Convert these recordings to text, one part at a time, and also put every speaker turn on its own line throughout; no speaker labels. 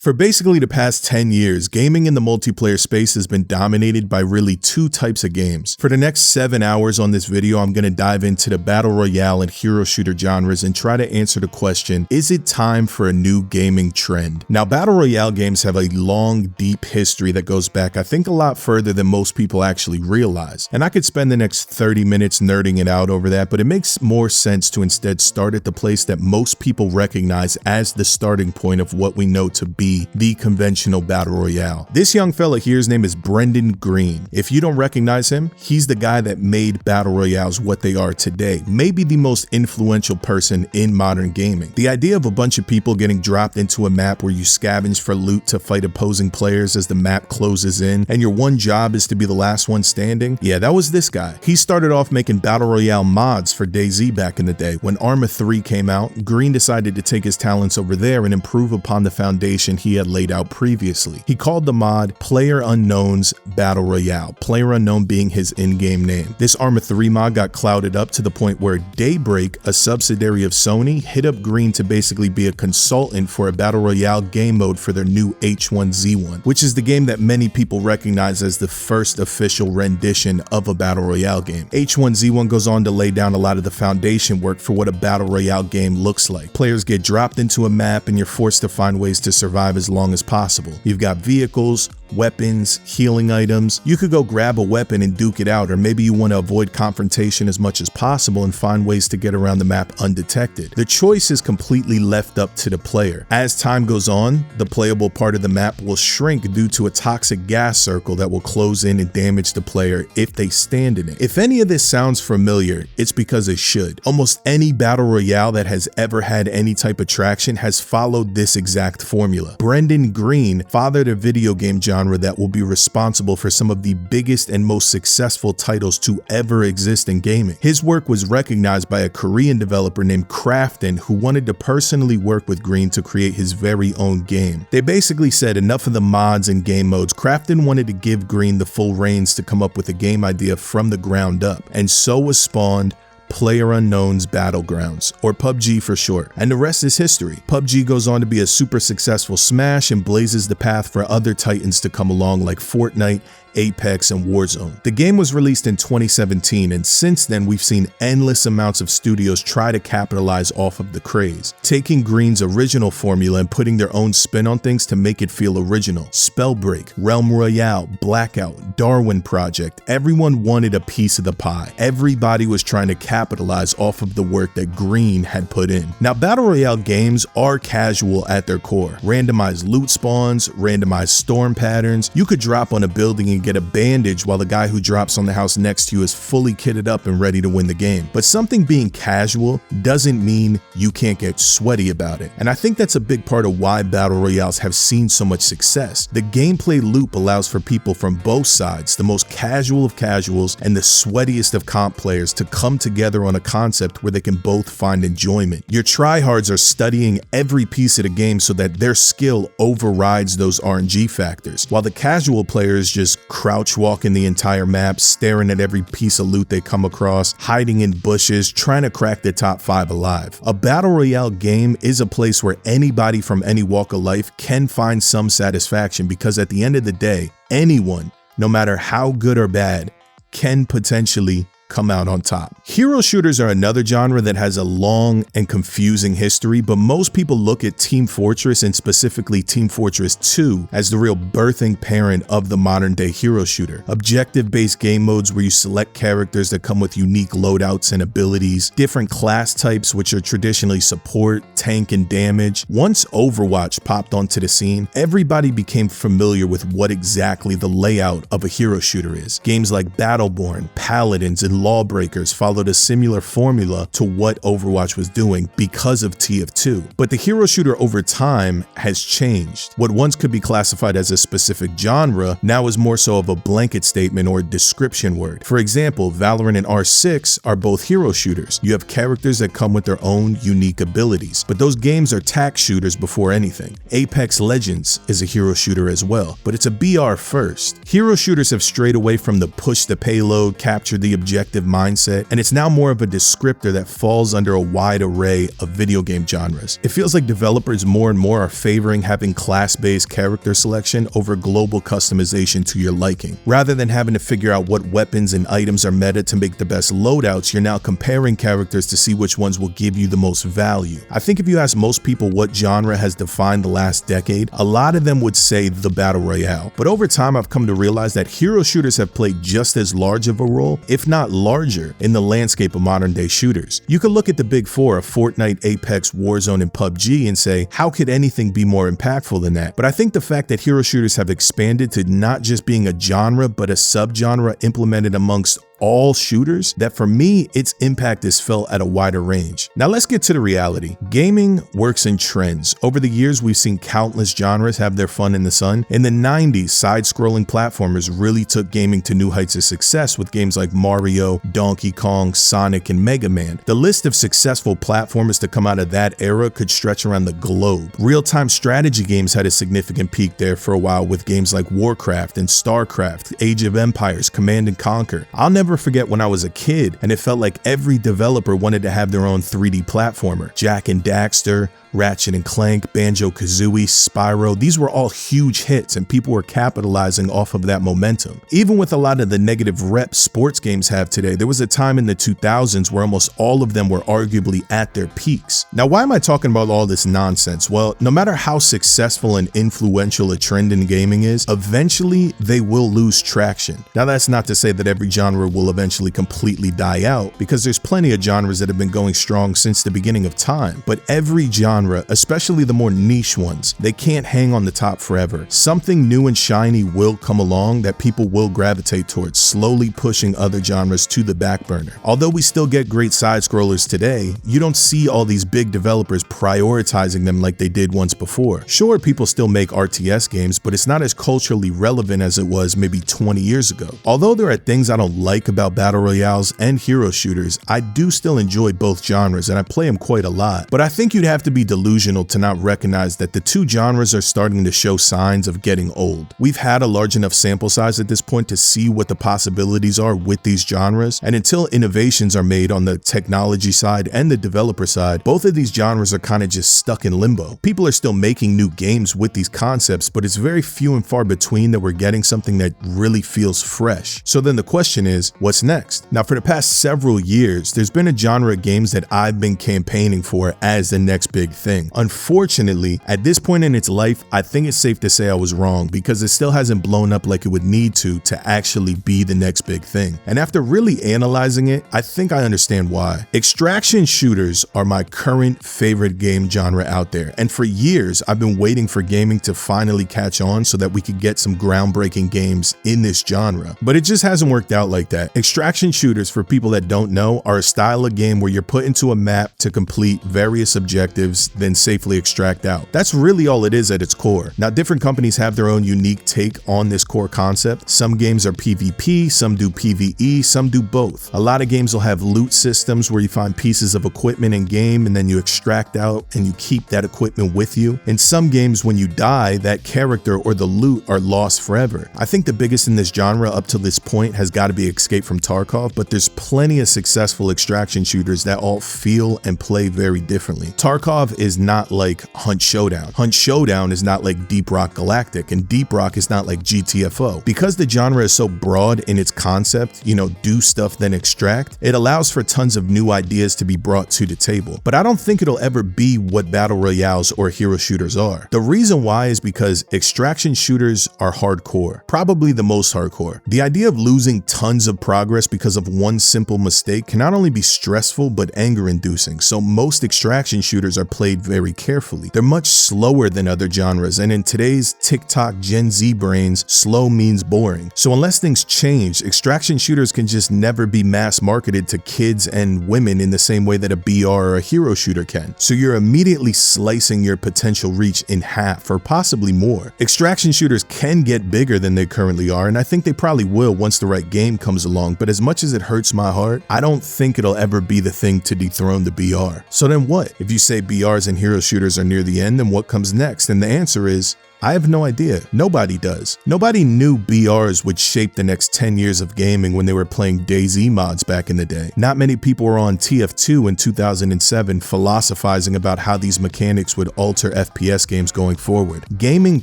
For basically the past 10 years, gaming in the multiplayer space has been dominated by really two types of games. For the next 7 hours on this video, I'm going to dive into the Battle Royale and hero shooter genres and try to answer the question, is it time for a new gaming trend? Now, Battle Royale games have a long, deep history that goes back, I think, a lot further than most people actually realize. And I could spend the next 30 minutes nerding it out over that, but it makes more sense to instead start at the place that most people recognize as the starting point of what we know to be the conventional Battle Royale. This young fella here's name is Greene. If you don't recognize him, he's the guy that made Battle Royales what they are today, maybe the most influential person in modern gaming. The idea of a bunch of people getting dropped into a map where you scavenge for loot to fight opposing players as the map closes in, and your one job is to be the last one standing, yeah, that was this guy. He started off making Battle Royale mods for DayZ back in the day. When Arma 3 came out, Greene decided to take his talents over there and improve upon the foundation he had laid out previously. He called the mod PlayerUnknown's Battle Royale, PlayerUnknown being his in-game name. This Arma 3 mod got clouded up to the point where Daybreak, a subsidiary of Sony, hit up Greene to basically be a consultant for a Battle Royale game mode for their new H1Z1, which is the game that many people recognize as the first official rendition of a Battle Royale game. H1Z1 goes on to lay down a lot of the foundation work for what a Battle Royale game looks like. Players get dropped into a map and you're forced to find ways to survive as long as possible. You've got vehicles, weapons, healing items. You could go grab a weapon and duke it out, or maybe you want to avoid confrontation as much as possible and find ways to get around the map undetected. The choice is completely left up to the player. As time goes on, the playable part of the map will shrink due to a toxic gas circle that will close in and damage the player if they stand in it. If any of this sounds familiar, it's because it should. Almost any Battle Royale that has ever had any type of traction has followed this exact formula. Greene fathered a video game genre that will be responsible for some of the biggest and most successful titles to ever exist in gaming. His work was recognized by a Korean developer named Krafton, who wanted to personally work with Greene to create his very own game. They basically said enough of the mods and game modes. Krafton wanted to give Greene the full reins to come up with a game idea from the ground up, and so was spawned PlayerUnknown's Battlegrounds, or PUBG for short, and the rest is history. PUBG goes on to be a super successful smash and blazes the path for other titans to come along like Fortnite, Apex, and Warzone. The game was released in 2017, and since then we've seen endless amounts of studios try to capitalize off of the craze, taking Greene's original formula and putting their own spin on things to make it feel original. Spellbreak, Realm Royale, Blackout, Darwin Project, everyone wanted a piece of the pie. Everybody was trying to capitalize off of the work that Greene had put in. Now, Battle Royale games are casual at their core. Randomized loot spawns, randomized storm patterns. You could drop on a building and get a bandage while the guy who drops on the house next to you is fully kitted up and ready to win the game. But something being casual doesn't mean you can't get sweaty about it. And I think that's a big part of why Battle Royales have seen so much success. The gameplay loop allows for people from both sides, the most casual of casuals and the sweatiest of comp players, to come together on a concept where they can both find enjoyment. Your tryhards are studying every piece of the game so that their skill overrides those RNG factors, while the casual players just crouch walking the entire map, staring at every piece of loot they come across, hiding in bushes, trying to crack the top 5 alive. A Battle Royale game is a place where anybody from any walk of life can find some satisfaction, because at the end of the day, anyone, no matter how good or bad, can potentially come out on top. Hero shooters are another genre that has a long and confusing history, but most people look at Team Fortress, and specifically Team Fortress 2, as the real birthing parent of the modern day hero shooter. Objective-based game modes where you select characters that come with unique loadouts and abilities, different class types which are traditionally support, tank, and damage. Once Overwatch popped onto the scene, everybody became familiar with what exactly the layout of a hero shooter is. Games like Battleborn, Paladins, and Lawbreakers followed a similar formula to what Overwatch was doing because of TF2. But the hero shooter over time has changed. What once could be classified as a specific genre now is more so of a blanket statement or description word. For example, Valorant and R6 are both hero shooters. You have characters that come with their own unique abilities, but those games are tac shooters before anything. Apex Legends is a hero shooter as well, but it's a BR first. Hero shooters have strayed away from the push the payload, capture the objective subjective mindset, and it's now more of a descriptor that falls under a wide array of video game genres. It feels like developers more and more are favoring having class-based character selection over global customization to your liking. Rather than having to figure out what weapons and items are meta to make the best loadouts, you're now comparing characters to see which ones will give you the most value. I think if you ask most people what genre has defined the last decade, a lot of them would say the Battle Royale. But over time, I've come to realize that hero shooters have played just as large of a role, if not larger, in the landscape of modern day shooters. You could look at the big four of Fortnite, Apex, Warzone, and PUBG and say, how could anything be more impactful than that? But I think the fact that hero shooters have expanded to not just being a genre, but a subgenre implemented amongst all shooters, that for me, its impact is felt at a wider range. Now let's get to the reality. Gaming works in trends. Over the years, we've seen countless genres have their fun in the sun. In the 90s, side-scrolling platformers really took gaming to new heights of success with games like Mario, Donkey Kong, Sonic, and Mega Man. The list of successful platformers to come out of that era could stretch around the globe. Real-time strategy games had a significant peak there for a while with games like Warcraft and StarCraft, Age of Empires, Command & Conquer. I'll never forget when I was a kid and it felt like every developer wanted to have their own 3D platformer. Jak and Daxter, Ratchet & Clank, Banjo-Kazooie, Spyro, these were all huge hits and people were capitalizing off of that momentum. Even with a lot of the negative rep sports games have today, there was a time in the 2000s where almost all of them were arguably at their peaks. Now, why am I talking about all this nonsense? Well, no matter how successful and influential a trend in gaming is, eventually they will lose traction. Now, that's not to say that every genre will eventually completely die out, because there's plenty of genres that have been going strong since the beginning of time, but every genre, especially the more niche ones, they can't hang on the top forever. Something new and shiny will come along that people will gravitate towards, slowly pushing other genres to the back burner. Although we still get great side-scrollers today, you don't see all these big developers prioritizing them like they did once before. Sure, people still make RTS games, but it's not as culturally relevant as it was maybe 20 years ago. Although there are things I don't like about battle royales and hero shooters, I do still enjoy both genres and I play them quite a lot. But I think you'd have to be delusional to not recognize that the two genres are starting to show signs of getting old. We've had a large enough sample size at this point to see what the possibilities are with these genres, and until innovations are made on the technology side and the developer side, both of these genres are kind of just stuck in limbo. People are still making new games with these concepts, but it's very few and far between that we're getting something that really feels fresh. So then the question is, what's next? Now, for the past several years, there's been a genre of games that I've been campaigning for as the next big thing. Unfortunately, at this point in its life, I think it's safe to say I was wrong, because it still hasn't blown up like it would need to actually be the next big thing. And after really analyzing it, I think I understand why. Extraction shooters are my current favorite game genre out there, and for years I've been waiting for gaming to finally catch on so that we could get some groundbreaking games in this genre. But it just hasn't worked out like that. Extraction shooters, for people that don't know, are a style of game where you're put into a map to complete various objectives, then safely extract out. That's really all it is at its core. Now, different companies have their own unique take on this core concept. Some games are PvP, some do PvE, some do both. A lot of games will have loot systems where you find pieces of equipment in game and then you extract out and you keep that equipment with you. In some games, when you die, that character or the loot are lost forever. I think the biggest in this genre up to this point has got to be Escape from Tarkov, but there's plenty of successful extraction shooters that all feel and play very differently. Tarkov is not like Hunt Showdown. Hunt Showdown is not like Deep Rock Galactic, and Deep Rock is not like GTFO. Because the genre is so broad in its concept, do stuff then extract, it allows for tons of new ideas to be brought to the table. But I don't think it'll ever be what battle royales or hero shooters are. The reason why is because extraction shooters are hardcore, probably the most hardcore. The idea of losing tons of progress because of one simple mistake can not only be stressful but anger-inducing, so most extraction shooters are played very carefully. They're much slower than other genres, and in today's TikTok Gen Z brains, slow means boring. So unless things change, extraction shooters can just never be mass marketed to kids and women in the same way that a BR or a hero shooter can. So you're immediately slicing your potential reach in half or possibly more. Extraction shooters can get bigger than they currently are, and I think they probably will once the right game comes along, but as much as it hurts my heart, I don't think it'll ever be the thing to dethrone the BR. So then what? If you say BRs and hero shooters are near the end, then what comes next? And the answer is I have no idea. Nobody does. Nobody knew BRs would shape the next 10 years of gaming when they were playing DayZ mods back in the day. Not many people were on TF2 in 2007 philosophizing about how these mechanics would alter FPS games going forward. Gaming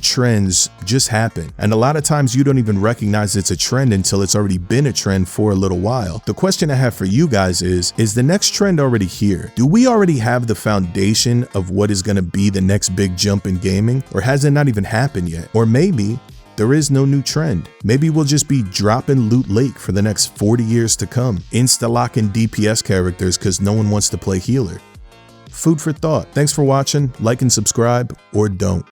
trends just happen, and a lot of times you don't even recognize it's a trend until it's already been a trend for a little while. The question I have for you guys is the next trend already here? Do we already have the foundation of what is going to be the next big jump in gaming, or has it not even happened yet? Or maybe there is no new trend. Maybe we'll just be dropping Loot Lake for the next 40 years to come, insta-locking DPS characters because no one wants to play healer. Food for thought. Thanks for watching. Like and subscribe, or don't.